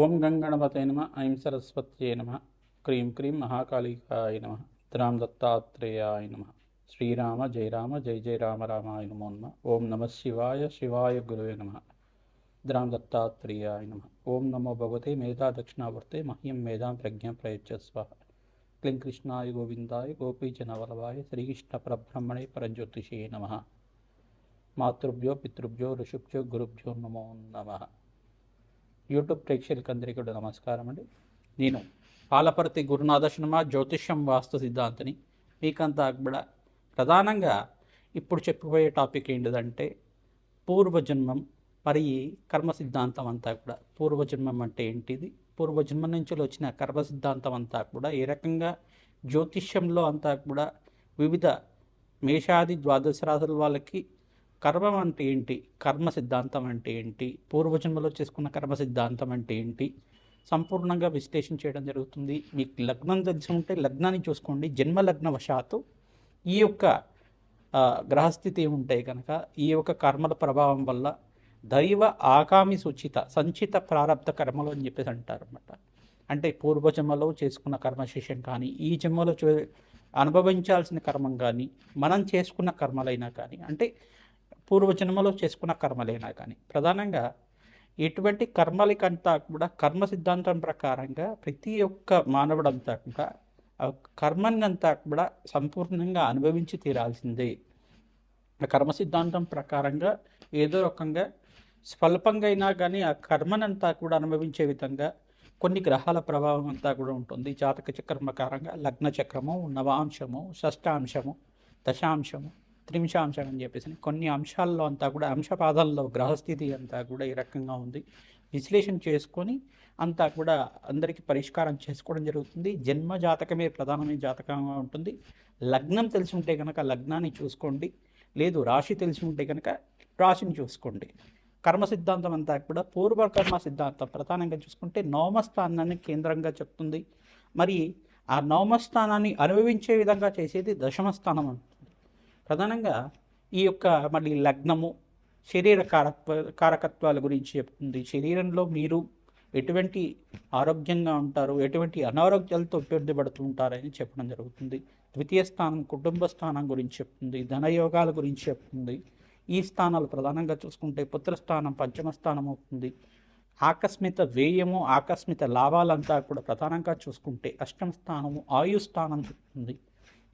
ఓం గంగణపతే నమ ఐం సరస్వత్యే నమ క్రీం క్రీం మహాకాళికాయ నమ ద్రాం దత్తాత్రేయాయ నమ శ్రీరామ జయ రామ జయ జయ రామ రామాయ నమో నమ ఓం నమ శివాయ శివాయ గురువే నమ ద్రాం దత్తాత్రేయాయ నమ ఓం నమో భగవతే మేధా దక్షిణావర్తే మహ్యం మేధాం ప్రజ్ఞాం ప్రయచ్చస్వ క్లీం కృష్ణాయ గోవిందాయ గోపీజనవల్లభాయ శ్రీకృష్ణ పరబ్రహ్మణే పరజ్యోతిషే నమ మాతృభ్యో పితృభ్యో ఋషుభ్యో గురుభ్యో నమో నమ. యూట్యూబ్ ప్రేక్షకులకు అందరికీ కూడా నమస్కారం అండి. నేను పాలపర్తి గురునాథ శర్మ జ్యోతిష్యం వాస్తు సిద్ధాంతిని. మీకంతా కూడా ప్రధానంగా ఇప్పుడు చెప్పబోయే టాపిక్ ఏంటిదంటే పూర్వజన్మం మరి కర్మ సిద్ధాంతం అంతా కూడా. పూర్వజన్మం అంటే ఏంటిది, పూర్వజన్మం నుంచి వచ్చిన కర్మ సిద్ధాంతం అంతా కూడా ఏ రకంగా జ్యోతిష్యంలో అంతా కూడా వివిధ మేషాది ద్వాదశ రాశుల వాళ్ళకి కర్మం అంటే ఏంటి, కర్మ సిద్ధాంతం అంటే ఏంటి, పూర్వజన్మలో చేసుకున్న కర్మ సిద్ధాంతం అంటే ఏంటి సంపూర్ణంగా విశ్లేషణ చేయడం జరుగుతుంది. మీకు లగ్నం తెలిసి ఉంటే లగ్నాన్ని చూసుకోండి. జన్మ లగ్న వశాత్తు ఈ యొక్క గ్రహస్థితి ఉంటాయి కనుక ఈ యొక్క కర్మల ప్రభావం వల్ల దైవ ఆగామి సూచిత సంచిత ప్రారంభ కర్మలు అని చెప్పేసి అంటారు అన్నమాట. అంటే పూర్వజన్మలో చేసుకున్న కర్మశేషం కానీ ఈ జన్మలో అనుభవించాల్సిన కర్మం కానీ మనం చేసుకున్న కర్మలైనా కానీ అంటే పూర్వజన్మలో చేసుకున్న కర్మలైనా కానీ ప్రధానంగా ఎటువంటి కర్మలకంతా కూడా కర్మ సిద్ధాంతం ప్రకారంగా ప్రతి ఒక్క మానవుడంతా కూడా ఆ కర్మనంతా కూడా సంపూర్ణంగా అనుభవించి తీరాల్సిందే. ఆ కర్మ సిద్ధాంతం ప్రకారంగా ఏదో రకంగా స్వల్పంగా అయినా కానీ ఆ కర్మనంతా కూడా అనుభవించే విధంగా కొన్ని గ్రహాల ప్రభావం అంతా కూడా ఉంటుంది. జాతక చక్రం ప్రకారంగా లగ్న చక్రము, నవాంశము, షష్టాంశము, దశాంశము, త్రింశాంశం అని చెప్పేసి కొన్ని అంశాల్లో అంతా కూడా అంశపాదాల్లో గ్రహస్థితి అంతా కూడా ఈ రకంగా ఉంది. విశ్లేషణ చేసుకొని అంతా కూడా అందరికీ పరిష్కారం చేసుకోవడం జరుగుతుంది. జన్మ జాతకమే ప్రధానమైన జాతకంగా ఉంటుంది. లగ్నం తెలిసి ఉంటే కనుక లగ్నాన్ని చూసుకోండి, లేదు రాశి తెలిసి ఉంటే కనుక రాశిని చూసుకోండి. కర్మ సిద్ధాంతం అంతా కూడా పూర్వకర్మ సిద్ధాంతం ప్రధానంగా చూసుకుంటే నవమస్థానాన్ని కేంద్రంగా చెప్తుంది. మరి ఆ నవమస్థానాన్ని అనుభవించే విధంగా చేసేది దశమస్థానం అంటుంది. ప్రధానంగా ఈ యొక్క మళ్ళీ లగ్నము శరీర కారకత్వాల గురించి చెప్తుంది. శరీరంలో మీరు ఎటువంటి ఆరోగ్యంగా ఉంటారు, ఎటువంటి అనారోగ్యాలతో ఇబ్బంది పడుతూ ఉంటారని చెప్పడం జరుగుతుంది. ద్వితీయ స్థానం కుటుంబ స్థానం గురించి చెప్తుంది, ధనయోగాల గురించి చెప్తుంది. ఈ స్థానాలు ప్రధానంగా చూసుకుంటే పుత్రస్థానం పంచమ స్థానం అవుతుంది. ఆకస్మిక వ్యయము ఆకస్మిక లాభాలంతా కూడా ప్రధానంగా చూసుకుంటే అష్టమ స్థానము ఆయు స్థానం చెప్తుంది.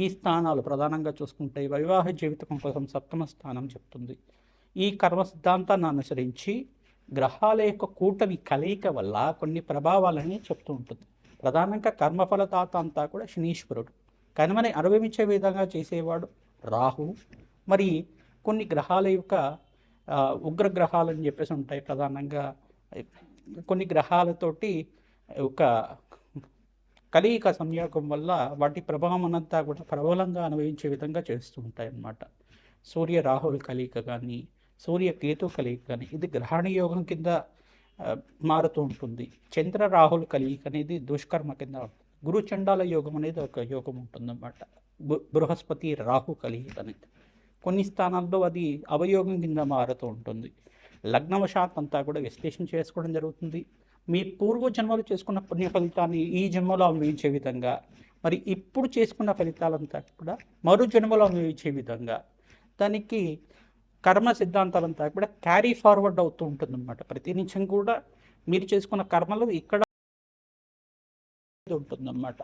ఈ స్థానాలు ప్రధానంగా చూసుకుంటే వైవాహిక జీవితం కోసం సప్తమ స్థానం చెప్తుంది. ఈ కర్మ సిద్ధాంతాన్ని అనుసరించి గ్రహాల యొక్క కూటమి కలయిక వల్ల కొన్ని ప్రభావాలని చెప్తూ ఉంటుంది. ప్రధానంగా కర్మఫలదాత అంతా కూడా శనీశ్వరుడు, కర్మని అనుభవించే విధంగా చేసేవాడు రాహువు. మరి కొన్ని గ్రహాల యొక్క ఉగ్రగ్రహాలు అని చెప్పేసి ఉంటాయి. ప్రధానంగా కొన్ని గ్రహాలతోటి ఒక కలయిక సంయోగం వల్ల వాటి ప్రభావం అంతా కూడా ప్రబలంగా అనుభవించే విధంగా చేస్తూ ఉంటాయి అన్నమాట. సూర్య రాహుల్ కలయిక కానీ సూర్య కేతు కలయిక కానీ ఇది గ్రహణ యోగం కింద మారుతూ ఉంటుంది. చంద్ర రాహుల్ కలయిక అనేది దుష్కర్మ కింద ఉంటుంది. గురు చండాల యోగం అనేది ఒక యోగం ఉంటుందన్నమాట. బృహస్పతి రాహు కలయిక అనేది కొన్ని స్థానాల్లో అది అవయోగం కింద మారుతూ ఉంటుంది. లగ్నవశాత్ అంతా కూడా విశ్లేషణ చేసుకోవడం జరుగుతుంది. మీ పూర్వజన్మలు చేసుకున్న పుణ్య ఫలితాన్ని ఈ జన్మలో అనుభవించే విధంగా, మరి ఇప్పుడు చేసుకున్న ఫలితాలంతా కూడా మరో జన్మలో అనుభవించే విధంగా దానికి కర్మ సిద్ధాంతాలంతా కూడా క్యారీ ఫార్వర్డ్ అవుతూ ఉంటుందన్నమాట. ప్రతి నిమిషం కూడా మీరు చేసుకున్న కర్మలు ఇక్కడ ఉంటుందన్నమాట.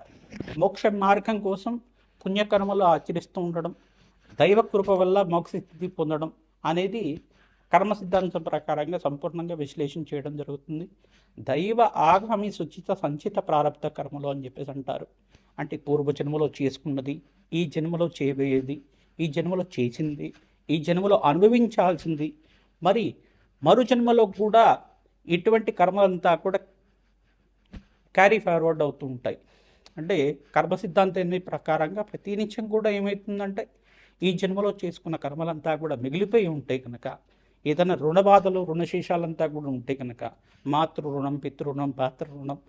మోక్ష మార్గం కోసం పుణ్యకర్మలు ఆచరిస్తూ ఉండడం, దైవ కృప వల్ల మోక్ష స్థితి పొందడం అనేది కర్మ సిద్ధాంతం ప్రకారంగా సంపూర్ణంగా విశ్లేషణ చేయడం జరుగుతుంది. దైవ ఆగామి సుచిత సంచిత ప్రారంభ కర్మలు అని చెప్పేసి అంటారు. అంటే పూర్వజన్మలో చేసుకున్నది, ఈ జన్మలో చేయబోయేది, ఈ జన్మలో చేసింది, ఈ జన్మలో అనుభవించాల్సింది, మరి మరు జన్మలో కూడా ఇటువంటి కర్మలంతా కూడా క్యారీ ఫార్వర్డ్ అవుతూ ఉంటాయి. అంటే కర్మ సిద్ధాంతం ప్రకారంగా ప్రతి నిత్యం కూడా ఏమవుతుందంటే ఈ జన్మలో చేసుకున్న కర్మలంతా కూడా మిగిలిపోయి ఉంటాయి కనుక ఏదైనా రుణ బాధలు రుణశేషాలంతా కూడా ఉంటాయి కనుక మాతృ రుణం, పితృ పాత్ర రుణం,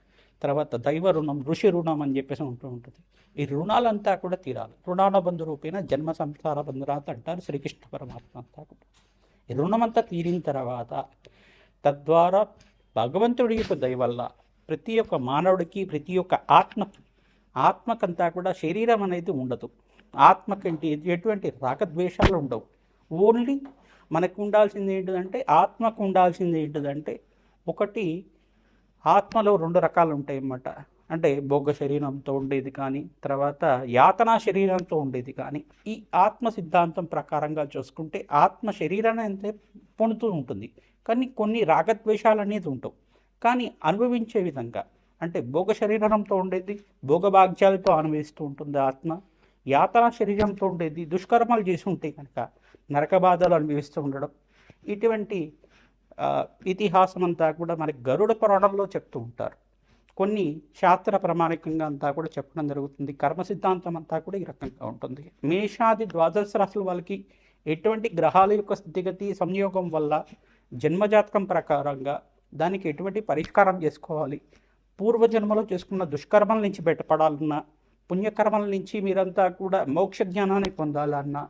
తర్వాత దైవ రుణం, ఋషి రుణం అని చెప్పేసి ఉంటూ ఉంటుంది. ఈ రుణాలంతా కూడా తీరాలి. రుణాల బంధు రూపేణ జన్మ సంసార బంధురాత అంటారు శ్రీకృష్ణ పరమాత్మ అంతా కూడా. ఈ రుణమంతా తీరిన తర్వాత తద్వారా భగవంతుడి యొక్క దయ వల్ల ప్రతి ఒక్క మానవుడికి, ప్రతి ఒక్క ఆత్మకంతా కూడా శరీరం అనేది ఉండదు. ఆత్మకంటే ఎటువంటి రాగద్వేషాలు ఉండవు. ఓన్లీ మనకు ఉండాల్సింది ఏంటిదంటే, ఆత్మకు ఉండాల్సింది ఏంటిదంటే, ఒకటి ఆత్మలో 2 రకాలు ఉంటాయి అన్నమాట. అంటే భోగ శరీరంతో ఉండేది కానీ, తర్వాత యాతనా శరీరంతో ఉండేది కానీ. ఈ ఆత్మ సిద్ధాంతం ప్రకారంగా చూసుకుంటే ఆత్మ శరీరాన్ని అంతే పొందుతూ ఉంటుంది, కానీ కొన్ని రాగద్వేషాలు అనేది ఉంటావు. కానీ అనుభవించే విధంగా అంటే భోగ శరీరంతో ఉండేది భోగభాగ్యాలతో అనుభవిస్తూ ఉంటుంది ఆత్మ. యాతనా శరీరంతో ఉండేది దుష్కర్మాలు చేసి ఉంటే కనుక నరక బాధలు అనుభవిస్తూ ఉండడం. ఇటువంటి ఇతిహాసం అంతా కూడా మనకి గరుడ పురాణంలో చెప్తూ ఉంటారు. కొన్ని శాస్త్ర ప్రామాణికంగా అంతా కూడా చెప్పడం జరుగుతుంది. కర్మ సిద్ధాంతం అంతా కూడా ఈ రకంగా ఉంటుంది. మేషాది ద్వాదశ రాశుల వాళ్ళకి ఎటువంటి గ్రహాల యొక్క స్థితిగతి సంయోగం వల్ల జన్మజాతకం ప్రకారంగా దానికి ఎటువంటి పరిష్కారం చేసుకోవాలి, పూర్వజన్మలో చేసుకున్న దుష్కర్మల నుంచి బయటపడాలన్నా, పుణ్యకర్మల నుంచి మీరంతా కూడా మోక్ష జ్ఞానాన్ని పొందాలన్నా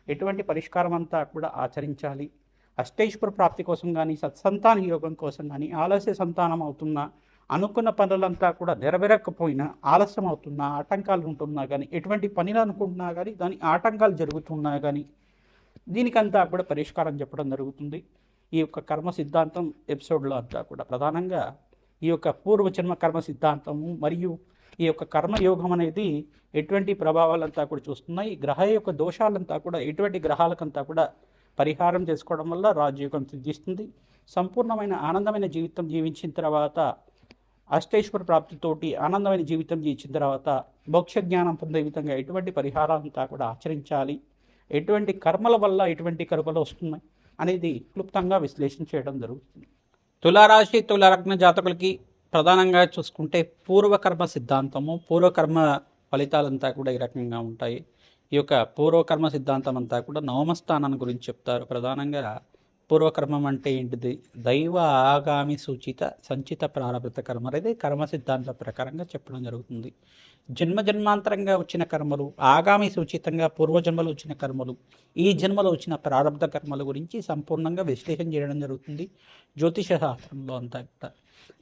ఎటువంటి పరిష్కారం అంతా కూడా ఆచరించాలి. అష్టైశ్వర ప్రాప్తి కోసం కానీ, సత్సంతాన యోగం కోసం కానీ, ఆలస్య సంతానం అవుతున్నా, అనుకున్న పనులంతా కూడా నెరవేరకపోయినా, ఆలస్యం అవుతున్నా, ఆటంకాలు ఉంటున్నా కానీ, ఎటువంటి పనులు అనుకుంటున్నా కానీ దాని ఆటంకాలు జరుగుతున్నా కానీ దీనికంతా కూడా పరిష్కారం చెప్పడం జరుగుతుంది. ఈ యొక్క కర్మ సిద్ధాంతం ఎపిసోడ్లో అంతా కూడా ప్రధానంగా ఈ యొక్క పూర్వజన్మ కర్మ సిద్ధాంతము మరియు ఈ యొక్క కర్మయోగం అనేది ఎటువంటి ప్రభావాలంతా కూడా చూస్తున్నాయి. గ్రహ యొక్క దోషాలంతా కూడా ఎటువంటి గ్రహాలకంతా కూడా పరిహారం చేసుకోవడం వల్ల రాజయోగం సిద్ధిస్తుంది. సంపూర్ణమైన ఆనందమైన జీవితం జీవించిన తర్వాత, అష్టైశ్వర ప్రాప్తితోటి ఆనందమైన జీవితం జీవించిన తర్వాత మోక్ష జ్ఞానం పొందే విధంగా ఎటువంటి పరిహారాలంతా కూడా ఆచరించాలి, ఎటువంటి కర్మల వల్ల ఎటువంటి కర్మలు వస్తున్నాయి అనేది క్లుప్తంగా విశ్లేషణ చేయడం జరుగుతుంది. తులారాశి తులాలగ్న జాతకులకి ప్రధానంగా చూసుకుంటే పూర్వకర్మ సిద్ధాంతము, పూర్వకర్మ ఫలితాలంతా కూడా ఈ రకంగా ఉంటాయి. ఈ యొక్క పూర్వకర్మ సిద్ధాంతం అంతా కూడా నవమస్థానాన్ని గురించి చెప్తారు. ప్రధానంగా పూర్వకర్మం అంటే ఏంటిది? దైవ ఆగామి సూచిత సంచిత ప్రారంభిత కర్మ అనేది కర్మ సిద్ధాంతం ప్రకారంగా చెప్పడం జరుగుతుంది. జన్మాంతరంగా వచ్చిన కర్మలు, ఆగామి సూచితంగా పూర్వజన్మలో వచ్చిన కర్మలు, ఈ జన్మలో వచ్చిన ప్రారంభ కర్మల గురించి సంపూర్ణంగా విశ్లేషణ చేయడం జరుగుతుంది జ్యోతిష శాస్త్రంలో అంతా కూడా.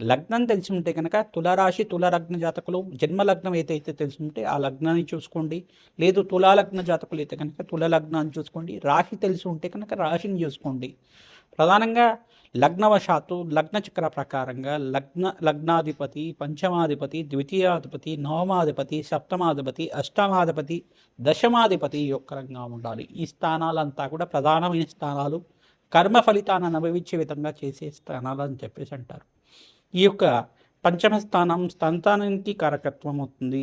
లగ్నం తెలిసి ఉంటే కనుక తులారాశి తులాలగ్న జాతకులు జన్మలగ్నం ఏదైతే తెలిసి ఉంటే ఆ లగ్నాన్ని చూసుకోండి. లేదు తులాలగ్న జాతకులు అయితే కనుక తులలగ్నాన్ని చూసుకోండి. రాశి తెలిసి ఉంటే కనుక రాశిని చూసుకోండి. ప్రధానంగా లగ్నవశాత్తు లగ్నచక్ర ప్రకారంగా లగ్నాధిపతి, పంచమాధిపతి, ద్వితీయాధిపతి, నవమాధిపతి, సప్తమాధిపతి, అష్టమాధిపతి, దశమాధిపతి యొక్కరంగా ఉండాలి. ఈ స్థానాలంతా కూడా ప్రధానమైన స్థానాలు, కర్మ ఫలితాన్ని అనుభవించే విధంగా చేసే స్థానాలు అని చెప్పేసి అంటారు. ఈ యొక్క పంచమ స్థానం సంతానానికి కారకత్వం అవుతుంది.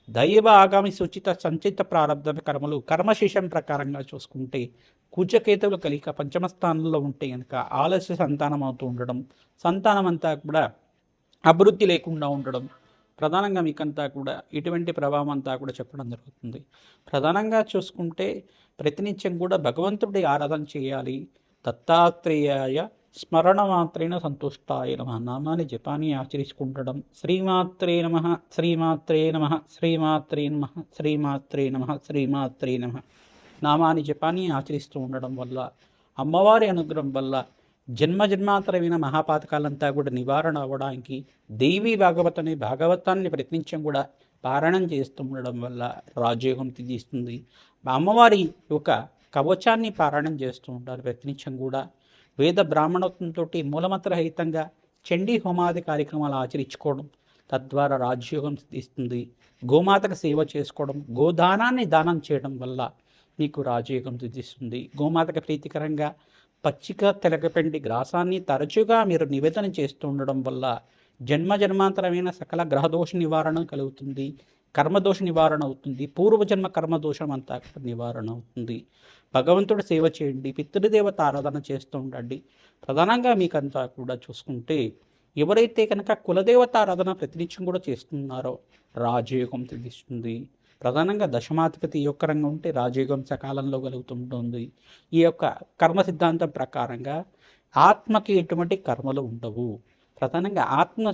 దైవ ఆగామి సూచిత సంచిత ప్రారంభ కర్మలు కర్మశేషం ప్రకారంగా చూసుకుంటే కుజకేతువుల కలిక పంచమ స్థానంలో ఉంటే కనుక ఆలస్య సంతానం అవుతూ ఉండడం, సంతానం అంతా కూడా అభివృద్ధి లేకుండా ఉండడం, ప్రధానంగా మీకంతా కూడా ఇటువంటి ప్రభావం అంతా కూడా చెప్పడం జరుగుతుంది. ప్రధానంగా చూసుకుంటే ప్రతినిత్యం కూడా భగవంతుడి ఆరాధన చేయాలి. దత్తాత్రేయాయ స్మరణ మాత్రేణ సంతుష్టాయ నమ నామాన్ని జపాన్ని ఆచరించుకుంటడం. శ్రీమాత్రే నమ, శ్రీమాత్రే నమ, శ్రీమాత్రే నమ, శ్రీమాత్రే నమ, శ్రీమాత్రే నమ నామాన్ని జపాన్ని ఆచరిస్తూ ఉండడం వల్ల, అమ్మవారి అనుగ్రహం వల్ల జన్మాంతరమైన మహాపాతకాలంతా కూడా నివారణ అవ్వడానికి దేవీ భాగవతాన్ని ప్రతినిత్యం కూడా పారాయణం చేస్తూ ఉండడం వల్ల రాజయోగం తీస్తుంది. అమ్మవారి యొక్క కవచాన్ని పారాయణం చేస్తూ ఉంటారు ప్రతినిత్యం కూడా. వేద బ్రాహ్మణత్వంతో మూలమంత్రరహితంగా చండీ హోమాది కార్యక్రమాలు ఆచరించుకోవడం, తద్వారా రాజయోగం సిద్ధిస్తుంది. గోమాతకు సేవ చేసుకోవడం, గోదానాన్ని దానం చేయడం వల్ల మీకు రాజయోగం సిద్ధిస్తుంది. గోమాతకు ప్రీతికరంగా పచ్చిక తెలగపెండి గ్రాసాన్ని తరచుగా మీరు నివేదన చేస్తూ ఉండడం వల్ల జన్మాంతరమైన సకల గ్రహదోష నివారణ కలుగుతుంది, కర్మదోష నివారణ అవుతుంది, పూర్వజన్మ కర్మదోషం అంతా నివారణ అవుతుంది. భగవంతుడు సేవ చేయండి, పితృదేవత ఆరాధన చేస్తూ ఉండండి. ప్రధానంగా మీకంతా కూడా చూసుకుంటే ఎవరైతే కనుక కులదేవత ఆరాధన ప్రతినిత్యం కూడా చేస్తున్నారో రాజయోగం సిద్ధిస్తుంది. ప్రధానంగా దశమాధిపతి యొక్క రంగం ఉంటే రాజయోగం సకాలంలో కలుగుతుంటుంది. ఈ యొక్క కర్మ సిద్ధాంతం ప్రకారంగా ఆత్మకి ఎటువంటి కర్మలు ఉండవు. ప్రధానంగా ఆత్మ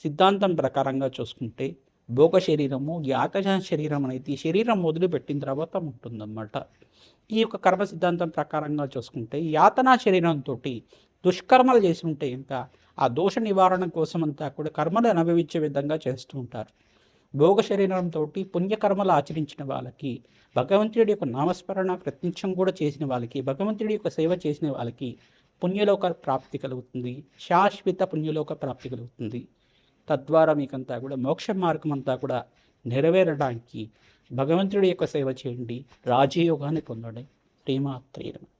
సిద్ధాంతం ప్రకారంగా చూసుకుంటే భోగ శరీరము, యాతన శరీరం అనేది శరీరం మొదలుపెట్టిన తర్వాత ఉంటుందన్నమాట. ఈ యొక్క కర్మ సిద్ధాంతం ప్రకారంగా చూసుకుంటే యాతనా శరీరంతో దుష్కర్మలు చేసి ఉంటే ఇంకా ఆ దోష నివారణ కోసం అంతా కూడా కర్మలు అనుభవించే విధంగా చేస్తూ ఉంటారు. భోగ శరీరంతో పుణ్యకర్మలు ఆచరించిన వాళ్ళకి, భగవంతుడి యొక్క నామస్మరణ ప్రత్యక్షం కూడా చేసిన వాళ్ళకి, భగవంతుడి యొక్క సేవ చేసిన వాళ్ళకి పుణ్యలోక ప్రాప్తి కలుగుతుంది, శాశ్వత పుణ్యలోక ప్రాప్తి కలుగుతుంది. తద్వారా మీకంతా కూడా మోక్ష మార్గం అంతా కూడా నెరవేరడానికి భగవంతుడి యొక్క సేవ చేయండి, రాజయోగాన్ని పొందండి. శ్రీమాత్రే నమః.